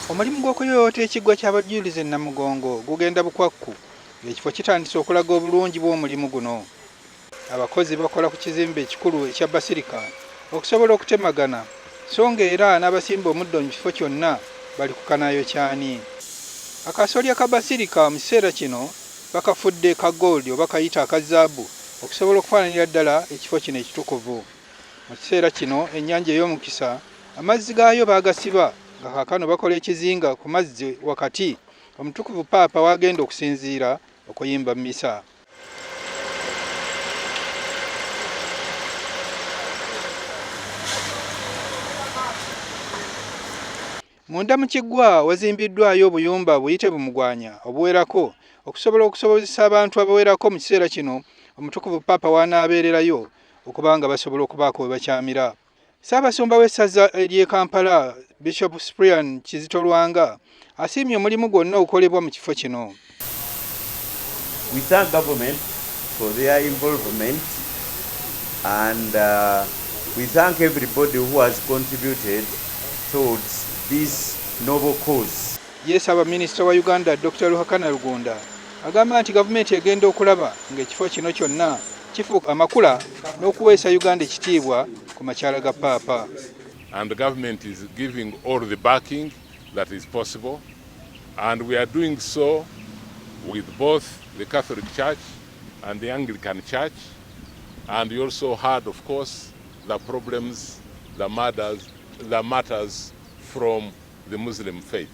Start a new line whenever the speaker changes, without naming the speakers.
Omulimu gw'okuyooyoota ekiggwa ky'abajulizi Namugongo gugenda bukwakku ng'ekifo kitandise okulaga obulungi bw'omulimu guno. Abakozi bakola ku kizimbe ekikulu ekya basirika okusobola okutemagana, so ng'era n'abasimba omuddo mu kifo kyonna bali ku kanaayo kyani. Akasolya ka basirika mu kiseera kino bakafudde ka gold oba kayita akazaabu okusobola okufaananira ddala ekifo kino ekitukuvu. Mu kiseera kino ennyanja ey'omukisa amazzi gaayo baagasiba nga kaakano bakola ekizinga ku mazzi wakati omutukuvu paapa wagenda okusinziira okuyimba mmisa. Munda mu kiggwa wazimbiddwayo obuyumba buyite bumugwanya obuwerako okusobola okusobozesa abantu abawerako mu kiseera kino omutukuvu paapa wanaabeererayo okuba nga basobola okubaako we bakyamira. Ssaabasumba w'essaza ery'e Kampala Bishop Cyprian Kizito Lwanga asiimye omulimu gwonna ogukolebwa mu kifo kino.
We thank government for their involvement and we thank everybody who has contributed towards this noble cause.
Yeesaba Minisita wa Uganda Dr. Ruhakana Rugunda agamba nti gavumenti egenda okulaba ng'ekifo kino kyonna kifuuka amakula n'okuweesa Uganda ekitiibwa ku makyala ga Paapa.
And the government is giving all the backing that is possible, and we are doing so with both the Catholic Church and the Anglican Church, and we also heard, of course, the problems, the matters from the Muslim faith.